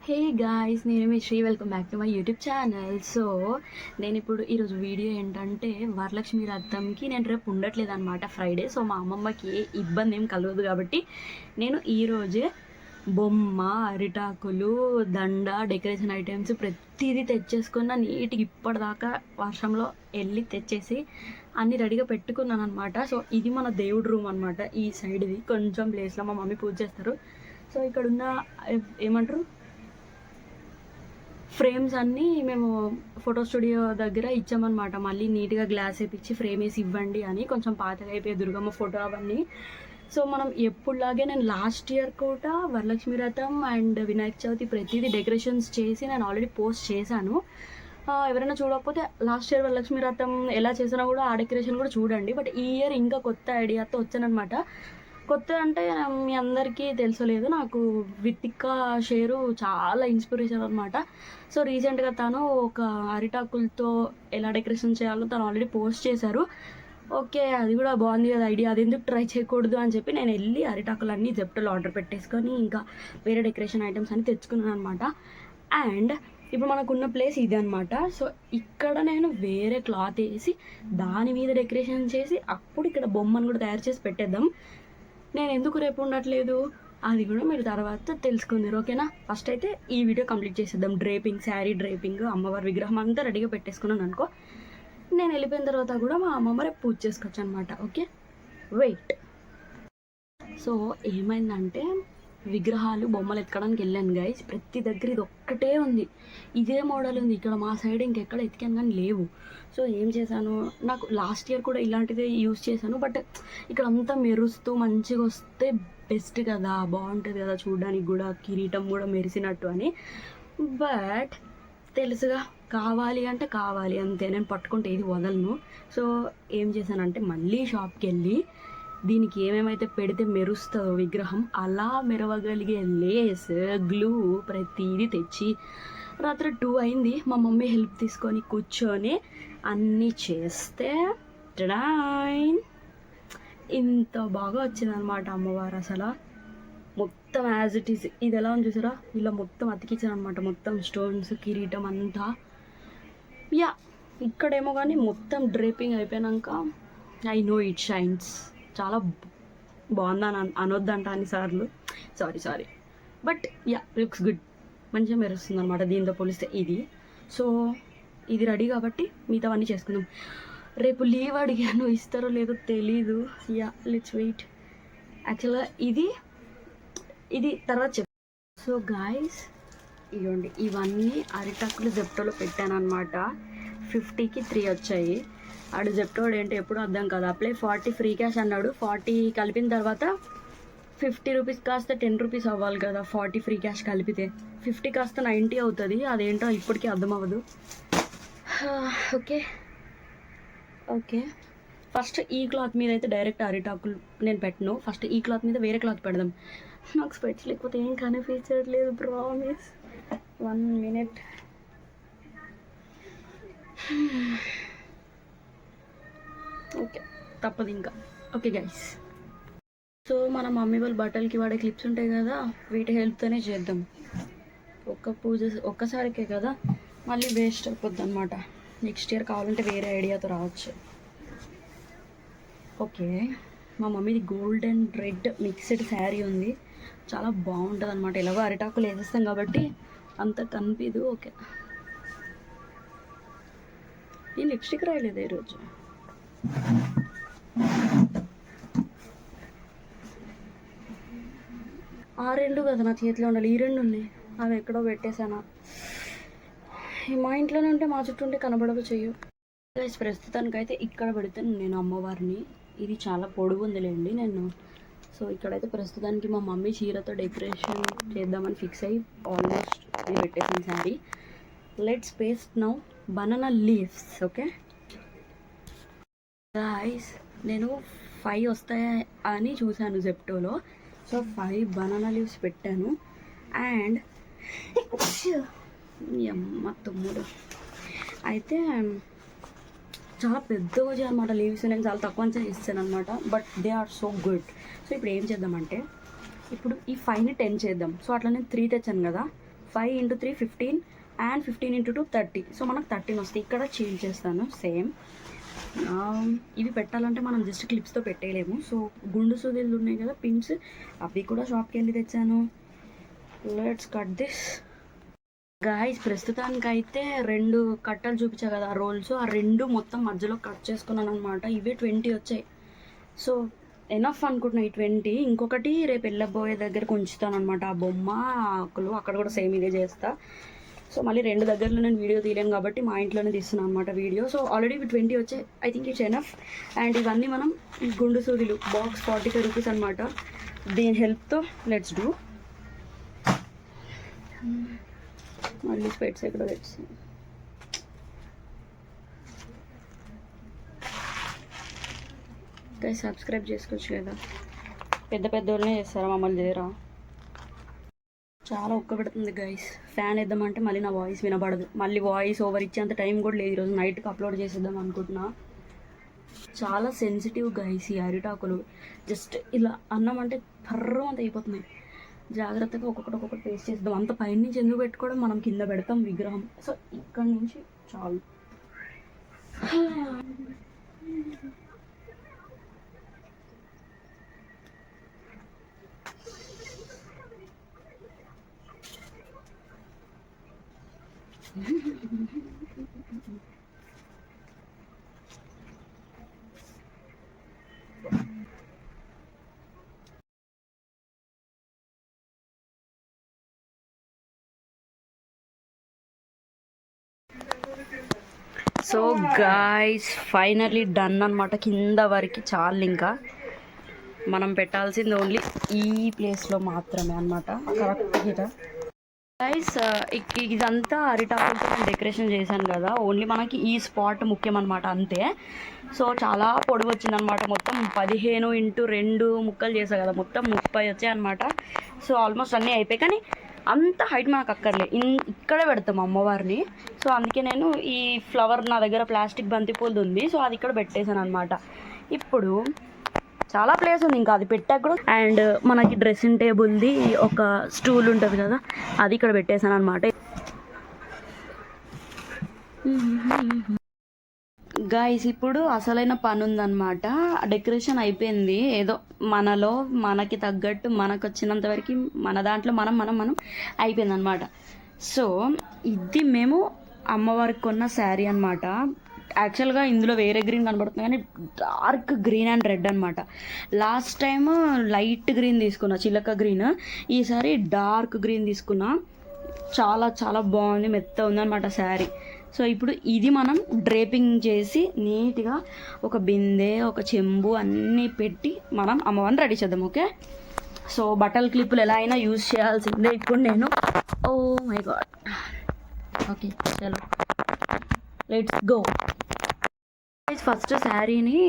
హే guys, నేను మీ Sri. Welcome back to my YouTube channel. So నేను ఇప్పుడు ఈరోజు వీడియో ఏంటంటే, వరలక్ష్మి వ్రతంకి నేను రేపు ఉండట్లేదు అనమాట, ఫ్రైడే. సో మా అమ్మమ్మకి ఏ ఇబ్బంది ఏం కలగదు కాబట్టి నేను ఈరోజే బొమ్మ, అరిటాకులు, దండ, డెకరేషన్ ఐటమ్స్ ప్రతిదీ తెచ్చేసుకున్న. నీట్గా ఇప్పటిదాకా వర్షంలో వెళ్ళి తెచ్చేసి అన్నీ రెడీగా పెట్టుకున్నాను అనమాట. సో ఇది మన దేవుడి రూమ్ అనమాట. ఈ సైడ్ది కొంచెం ప్లేస్లో మా మమ్మీ పూజ చేస్తారు. సో ఇక్కడున్న ఏమంటారు ఫ్రేమ్స్ అన్నీ మేము ఫోటో స్టూడియో దగ్గర ఇచ్చామన్నమాట. మళ్ళీ నీట్గా గ్లాస్ వేయించి ఫ్రేమ్ వేసి ఇవ్వండి అని. కొంచెం పాతగా అయిపోయి దుర్గమ్మ ఫోటో అవన్నీ. సో మనం ఎప్పుడులాగే నేను లాస్ట్ ఇయర్ కూడా వరలక్ష్మి వ్రతం అండ్ వినాయక చవితి ప్రతిదీ డెకరేషన్స్ చేసి నేను ఆల్రెడీ పోస్ట్ చేశాను. ఎవరైనా చూడకపోతే లాస్ట్ ఇయర్ వరలక్ష్మి వ్రతం ఎలా చేసినా కూడా ఆ డెకరేషన్ కూడా చూడండి. బట్ ఈ ఇయర్ ఇంకా కొత్త ఐడియాతో వచ్చానమాట. కొత్త అంటే మీ అందరికీ తెలుసలేదు, నాకు వితిక షేరు చాలా ఇన్స్పిరేషన్ అనమాట. సో రీసెంట్గా తను ఒక అరిటాకులతో ఎలా డెకరేషన్ చేయాలో తను ఆల్రెడీ పోస్ట్ చేశారు. ఓకే, అది కూడా బాగుంది కదా ఐడియా, అది ఎందుకు ట్రై చేయకూడదు అని చెప్పి నేను వెళ్ళి అరిటాకులన్నీ జెప్టోలో ఆర్డర్ పెట్టేసుకొని ఇంకా వేరే డెకరేషన్ ఐటమ్స్ అన్ని తెచ్చుకున్నాను అనమాట. అండ్ ఇప్పుడు మనకున్న ప్లేస్ ఇది అనమాట. సో ఇక్కడ నేను వేరే క్లాత్ వేసి దాని మీద డెకరేషన్ చేసి అప్పుడు ఇక్కడ బొమ్మను కూడా తయారు చేసి పెట్టేద్దాం. నేను ఎందుకు రేపు ఉండట్లేదు అది కూడా మీరు తర్వాత తెలుసుకుందరు, ఓకేనా? ఫస్ట్ అయితే ఈ వీడియో కంప్లీట్ చేసేద్దాం. డ్రేపింగ్, శారీ డ్రేపింగ్, అమ్మవారి విగ్రహం అంతా రెడీగా పెట్టేసుకున్నాను అనుకో. నేను వెళ్ళిపోయిన తర్వాత కూడా మా అమ్మమ్మ రేపు పూజ చేసుకోవచ్చు అనమాట. Okay, wait. సో ఏమైందంటే విగ్రహాలు, బొమ్మలు ఎత్తుకోవడానికి వెళ్ళాను గైస్. ప్రతి దగ్గర ఇది ఒక్కటే ఉంది, ఇదే మోడల్ ఉంది. ఇక్కడ మా సైడ్ ఇంకెక్కడ ఎతికాను కానీ లేవు. సో ఏం చేశాను, నాకు లాస్ట్ ఇయర్ కూడా ఇలాంటిదే యూజ్ చేశాను. బట్ ఇక్కడ అంతా మెరుస్తూ మంచిగా వస్తే బెస్ట్ కదా, బాగుంటుంది కదా చూడడానికి కూడా, కిరీటం కూడా మెరిసినట్టు అని. బట్ తెలుసుగా, కావాలి అంటే కావాలి అంతే, నేను పట్టుకుంటే ఏది వదలను. సో ఏం చేశానంటే మళ్ళీ షాప్కి వెళ్ళి దీనికి ఏమేమైతే పెడితే మెరుస్తుందో విగ్రహం అలా మెరవగలిగే లేస్, గ్లూ ప్రతిదీ తెచ్చి రాత్రి 2 అయింది. మా మమ్మీ హెల్ప్ తీసుకొని కూర్చొని అన్నీ చేస్తే ఇంత బాగా వచ్చిందనమాట అమ్మవారు. అసలు మొత్తం యాజ్ ఇట్ ఈస్ ఇది ఎలా ఉంది చూసారా, ఇలా మొత్తం అతికించాను అనమాట. మొత్తం స్టోన్స్, కిరీటం అంతా. యా, ఇక్కడేమో కానీ మొత్తం డ్రేపింగ్ అయిపోయాక ఐ నో ఇట్ షైన్స్. చాలా బాగుందని అనొద్దంట అన్నిసార్లు, sorry. But yeah, looks good, మంచిగా మెరుస్తుంది అనమాట దీంతో పోలిస్తే ఇది. సో ఇది రెడీ కాబట్టి మిగతావన్నీ చేసుకుందాం. రేపు లీవ్ అడిగాను, ఇస్తారో లేదో తెలీదు. Yeah, let's wait. యాక్చువల్గా ఇది తర్వాత సో గాయస్, ఇవ్వండి ఇవన్నీ అరిటాకులు జెప్టోలో పెట్టాను అనమాట. 50కి 3 వచ్చాయి. ఆడు జెప్టోడు ఏంటి ఎప్పుడు అర్థం కాదు. అప్లై 40 ఫ్రీ క్యాష్ అన్నాడు. 40 కలిపిన తర్వాత 50 రూపీస్ కాస్త 10 రూపీస్ అవ్వాలి కదా, 40 ఫ్రీ క్యాష్ కలిపితే 50 కాస్త 90 అవుతుంది. అదేంటో ఇప్పటికీ అర్థం అవ్వదు. ఓకే, ఫస్ట్ ఈ క్లాత్ మీద అయితే డైరెక్ట్ అరిటాకులు నేను పెట్టను. ఫస్ట్ ఈ క్లాత్ మీద వేరే క్లాత్ పెడదాం. నాకు స్పెట్స్ లేకపోతే ఏం కనిపించట్లేదు, ప్రామిస్. 1 minute. ఓకే, తప్పదు ఇంకా. ఓకే గైస్, సో మన మమ్మీ వాళ్ళ బట్టలకి వాడే క్లిప్స్ ఉంటాయి కదా, వీటి హెల్ప్తోనే చేద్దాం. పూజ ఒక్కసారికే కదా, మళ్ళీ వేస్ట్ అయిపోద్ది అనమాట. నెక్స్ట్ ఇయర్ కావాలంటే వేరే ఐడియాతో రావచ్చు. ఓకే, మా మమ్మీది gold and red mixed sari ఉంది, చాలా బాగుంటుంది అనమాట. ఎలాగో అరిటాకులు వేసేస్తాం కాబట్టి అంత కనిపిదు. ఓకే, ఈ లిప్స్టిక్ రాయలేదు ఈరోజు. ఆ 2 కదా నా చేతిలో ఉండాలి, ఈ 2 ఉన్నాయి. అవి ఎక్కడో పెట్టేశాను. మా ఇంట్లోనే ఉంటే మా చుట్టూ ఉంటే కనబడవు చెయ్యు. ప్రస్తుతానికైతే ఇక్కడ పెడతాను నేను అమ్మవారిని. ఇది చాలా పొడుగు ఉందిలేండి నేను. సో ఇక్కడైతే ప్రస్తుతానికి మా మమ్మీ చీరతో డెకరేషన్ చేద్దామని ఫిక్స్ అయ్యి ఆల్మోస్ట్ ఇది పెట్టేసాను sari. Let's paste now banana leaves. Okay guys, నేను 5 వస్తాయి అని చూశాను జెప్టోలో. సో 5 బనానా లీవ్స్ పెట్టాను. అండ్ అమ్మ తమ్ముడు అయితే చాలా పెద్దగా వచ్చాయన్నమాట లీవ్స్. నేను చాలా తక్కువ ఇస్తాను అనమాట, but they are so good. So ఇప్పుడు ఏం చేద్దామంటే, ఇప్పుడు ఈ 5ని 10 చేద్దాం. సో అట్లా నేను 3 తెచ్చాను కదా, 5 × 3 15 and 15 × 2 30. సో మనకు 13 వస్తాయి. ఇక్కడ చేంజ్ చేస్తాను సేమ్. ఇవి పెట్టాలంటే మనం జస్ట్ క్లిప్స్తో పెట్టేయలేము. సో గుండు సూదులు ఉన్నాయి కదా పిన్స్, అవి కూడా షాప్కి వెళ్ళి తెచ్చాను. Let's cut this guys. ప్రస్తుతానికైతే 2 కట్టలు చూపించా కదా రోల్స్, ఆ 2 మొత్తం మధ్యలో కట్ చేసుకున్నాను అనమాట. ఇవే 20 వచ్చాయి. సో ఎనఫ్ అనుకుంటున్నా ఈ 20. ఇంకొకటి రేపు వెళ్ళబోయే దగ్గరకు ఉంచుతాను అనమాట. ఆ బొమ్మ ఆకులు అక్కడ కూడా సేమ్ ఇదే చేస్తా. సో మళ్ళీ 2 దగ్గరలో నేను వీడియో తీయలేను కాబట్టి మా ఇంట్లోనే తీస్తున్నాను అనమాట వీడియో. సో ఆల్రెడీ ఇవి 20 వచ్చాయి. I think it's enough. And ఇవన్నీ మనం ఈ గుండు సూదులు బాక్స్ 45 రూపీస్ అనమాట. దీని హెల్ప్తో లెట్స్ డూ. మళ్ళీ స్పెట్స్ ఎక్కడ తెచ్చి గైస్ సబ్స్క్రైబ్ చేసుకోవచ్చు కదా. పెద్ద వాళ్ళనే చేస్తారా, మమ్మల్ని చేయరా. చాలా పెడుతుంది గైస్. ఫ్యాన్ వేద్దామంటే మళ్ళీ నా వాయిస్ వినబడదు. మళ్ళీ వాయిస్ ఓవర్ ఇచ్చేంత టైం కూడా లేదు. ఈరోజు నైట్కి అప్లోడ్ చేసేద్దాం అనుకుంటున్నా. చాలా సెన్సిటివ్ గైస్ ఈ అరిటాకులు. జస్ట్ ఇలా అన్నం అంటే పర్రం అంత అయిపోతున్నాయి. జాగ్రత్తగా ఒక్కొక్కటి పేస్ట్ చేద్దాం. అంత పైన నుంచి ఎందుకు పెట్టుకోవడం, మనం కింద పెడతాం విగ్రహం. సో ఇక్కడ నుంచి చాలు. సో గాయ్స్ ఫైనలీ డన్ అనమాట. కింద వరకు చాలు. ఇంకా మనం పెట్టాల్సింది ఓన్లీ ఈ ప్లేస్లో మాత్రమే అనమాట. కరెక్ట్గా గైస్ ఇదంతా అరిటాకులతో నేను డెకరేషన్ చేశాను కదా. ఓన్లీ మనకి ఈ స్పాట్ ముఖ్యం అనమాట, అంతే. సో చాలా పొడవు వచ్చిందనమాట. మొత్తం 15 × 2 ముక్కలు చేసా కదా, మొత్తం 30 వచ్చాయి అనమాట. సో ఆల్మోస్ట్ అన్నీ అయిపోయాయి. కానీ అంత హైట్ మనకు అక్కర్లే, ఇక్కడే పెడతాం అమ్మవారిని. సో అందుకే నేను ఈ ఫ్లవర్ నా దగ్గర ప్లాస్టిక్ బంతిపూలది ఉంది. సో అది ఇక్కడ పెట్టేశాను అనమాట. ఇప్పుడు చాలా ప్లేస్ ఉంది ఇంకా అది పెట్టాక కూడా. అండ్ మనకి డ్రెస్సింగ్ టేబుల్ది ఒక స్టూల్ ఉంటుంది కదా, అది ఇక్కడ పెట్టేశాను అనమాట. గాయస్ ఇప్పుడు అసలైన పని ఉందన్నమాట. డెకరేషన్ అయిపోయింది. ఏదో మనకి తగ్గట్టు మనకు వచ్చినంత వరకు మన దాంట్లో మనం అయిపోయింది అనమాట. సో ఇది మేము అమ్మవారికి కొన్న శారీ అనమాట. యాక్చువల్గా ఇందులో వేరే గ్రీన్ కనబడుతుంది కానీ డార్క్ గ్రీన్ అండ్ రెడ్ అనమాట. లాస్ట్ టైం లైట్ గ్రీన్ తీసుకున్నా, చిలక గ్రీన్. ఈసారి డార్క్ గ్రీన్ తీసుకున్నా. చాలా చాలా బాగుంది, మెత్త ఉందన్నమాట శారీ. సో ఇప్పుడు ఇది మనం డ్రేపింగ్ చేసి నీట్గా ఒక బిందె, ఒక చెంబు అన్నీ పెట్టి మనం అమ్మవారిని రెడీ చేద్దాం. ఓకే. సో బట్టల క్లిప్పులు ఎలా అయినా యూజ్ చేయాల్సిందే ఇప్పుడు నేను. Oh my God. ఓకే చలో లెట్స్ గో. ఫస్ట్ శారీని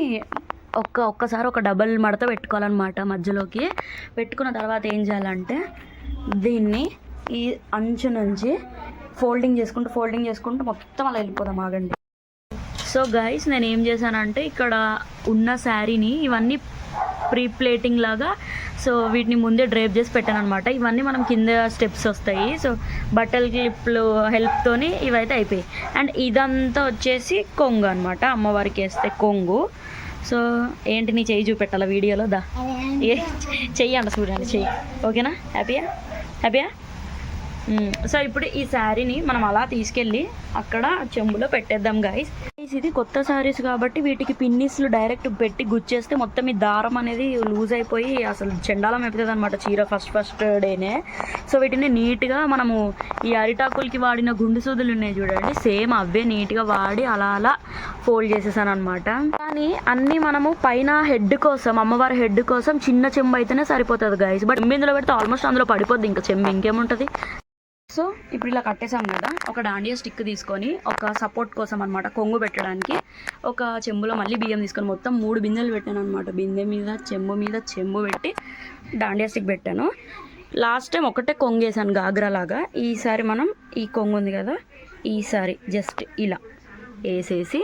ఒక్కసారి ఒక డబల్ మడత పెట్టుకోవాలన్నమాట. మధ్యలోకి పెట్టుకున్న తర్వాత ఏం చేయాలంటే దీన్ని ఈ అంచు నుంచి ఫోల్డింగ్ చేసుకుంటూ మొత్తం అలా వెళ్ళిపోదాం. ఆగండి. సో గైస్ నేను ఏం చేశానంటే ఇక్కడ ఉన్న శారీని ఇవన్నీ ప్రీ ప్లేటింగ్ లాగా, సో వీటిని ముందే డ్రైప్ చేసి పెట్టాను అనమాట. ఇవన్నీ మనం కింద స్టెప్స్ వస్తాయి. సో బట్టల క్లిప్లు హెల్ప్తోని ఇవైతే అయిపోయాయి. అండ్ ఇదంతా వచ్చేసి కొంగు అనమాట, అమ్మవారికి వేస్తే కొంగు. సో ఏంటి నీ చెయ్యి చూపెట్టాలా వీడియోలో? దా చెయ్యి అంట చూడండి, చెయ్యి. ఓకేనా? హ్యాపీయా? సో ఇప్పుడు ఈ శారీని మనం అలా తీసుకెళ్ళి అక్కడ చెంబులో పెట్టేద్దాం గైస్. ఇది కొత్త శారీస్ కాబట్టి వీటికి పిన్నిస్లు డైరెక్ట్ పెట్టి గుచ్చేస్తే మొత్తం ఈ దారం అనేది లూజ్ అయిపోయి అసలు చెండాలం అయిపోతుంది అనమాట చీర ఫస్ట్ డేనే. సో వీటిని నీట్గా మనము ఈ అరిటాకులకి వాడిన గుండు సూదులు ఉన్నాయి చూడండి, సేమ్ అవే నీట్గా వాడి అలా ఫోల్డ్ చేసేసాను అనమాట. కానీ అన్నీ మనము పైన హెడ్ కోసం, అమ్మవారి హెడ్ కోసం చిన్న చెంబు అయితేనే సరిపోతుంది గైస్. బట్ ఇందులో పెడితే ఆల్మోస్ట్ అందులో పడిపోద్ది ఇంకా చెంబు, ఇంకేముంటుంది. సో ఇప్పుడు ఇలా కట్టేసాం కదా, ఒక డాండియా స్టిక్ తీసుకొని ఒక సపోర్ట్ కోసం అనమాట, కొంగు పెట్టడానికి ఒక చెంబులో మళ్ళీ బియ్యం తీసుకొని మొత్తం 3 బిందెలు పెట్టాను అనమాట. బిందె మీద చెంబు పెట్టి డాండియా స్టిక్ పెట్టాను. లాస్ట్ టైం ఒకటే కొంగు వేసాను గాగ్రాలాగా. ఈసారి మనం ఈ కొంగు ఉంది కదా, ఈసారి జస్ట్ ఇలా వేసేసి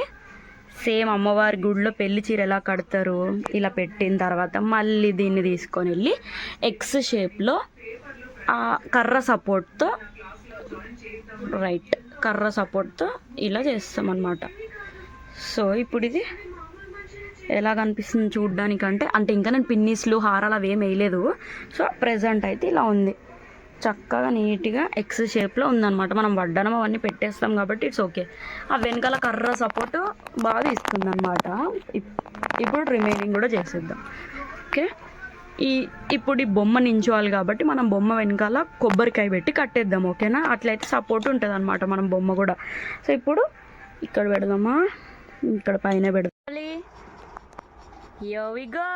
సేమ్ అమ్మవారి గుడిలో పెళ్లి చీర ఎలా కడతారు ఇలా పెట్టిన తర్వాత మళ్ళీ దీన్ని తీసుకొని వెళ్ళి ఎక్స్ షేప్లో ఆ కర్ర సపోర్ట్తో రైట్ కర్ర సపోర్ట్తో ఇలా చేస్తామన్నమాట. సో ఇప్పుడు ఇది ఎలా కనిపిస్తుంది చూడ్డానికంటే, అంటే ఇంకా నేను పిన్నీస్లు హారాలు అవి ఏం వేయలేదు. సో ప్రెజెంట్ అయితే ఇలా ఉంది, చక్కగా నీట్గా ఎక్స్ షేప్లో ఉందన్నమాట. మనం వడ్డనం అవన్నీ పెట్టేస్తాం కాబట్టి ఇట్స్ ఓకే. ఆ వెనకాల కర్ర సపోర్ట్ బాగా ఇస్తుంది అనమాట. ఇప్పుడు రిమైనింగ్ కూడా చేసేద్దాం. ఓకే, ఇప్పుడు ఈ బొమ్మ నించోవాలి కాబట్టి మనం బొమ్మ వెనకాల కొబ్బరికాయ పెట్టి కట్టేద్దాం. ఓకేనా, అట్లయితే సపోర్ట్ ఉంటుంది అనమాట మనం బొమ్మ కూడా. సో ఇప్పుడు ఇక్కడ పెడదామా, ఇక్కడ పైన పెడదాలి. Here we go.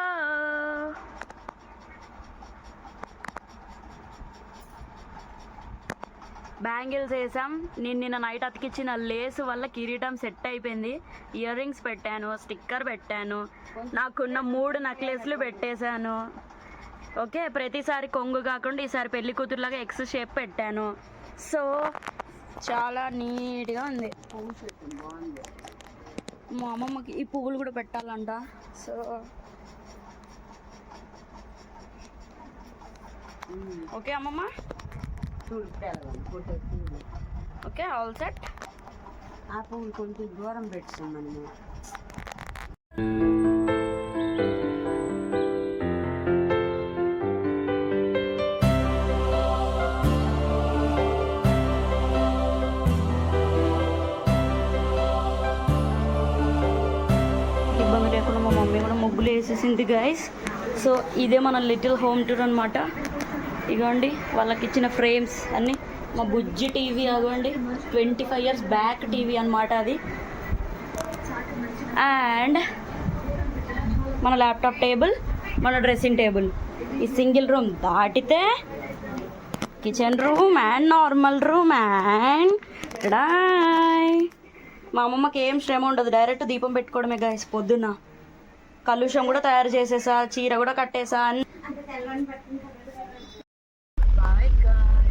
బ్యాంగిల్స్ వేసాం. నిన్న నైట్ అతికిచ్చిన లేస్ వల్ల కిరీటం సెట్ అయిపోయింది. ఇయర్ రింగ్స్ పెట్టాను, స్టిక్కర్ పెట్టాను, నాకున్న 3 నెక్లెస్లు పెట్టేశాను. ఓకే, ప్రతిసారి కొంగు కాకుండా ఈసారి పెళ్లి కూతురులాగా ఎక్స్ షేప్ పెట్టాను. సో చాలా నీట్గా ఉంది. మా అమ్మమ్మకి ఈ పువ్వులు కూడా పెట్టాలంట. సో ఓకే అమ్మమ్మ, ఓకే ఆల్ సెట్. ఆ పువ్వులు కొంచెం దూరం పెట్టుతాం మనము. ఇబ్బంది లేకుండా మా మమ్మీ కూడా ముగ్గులు వేసేసింది గైస్. సో ఇదే మన లిటిల్ హోమ్ టూర్ అనమాట. ఇగోండి వాళ్ళకి ఇచ్చిన ఫ్రేమ్స్ అన్నీ. మా బుజ్జి టీవీ అగోండి, 25 years బ్యాక్ టీవీ అనమాట అది. అండ్ మన ల్యాప్టాప్ టేబుల్, మన డ్రెస్సింగ్ టేబుల్. ఈ సింగిల్ రూమ్ దాటితే kitchen room and normal room and మా అమ్మమ్మకి ఏం శ్రమ ఉండదు, డైరెక్ట్ దీపం పెట్టుకోవడమే గైస్. పొద్దున్న కలుషం కూడా తయారు చేసేసా, చీర కూడా కట్టేసా. Bye guys.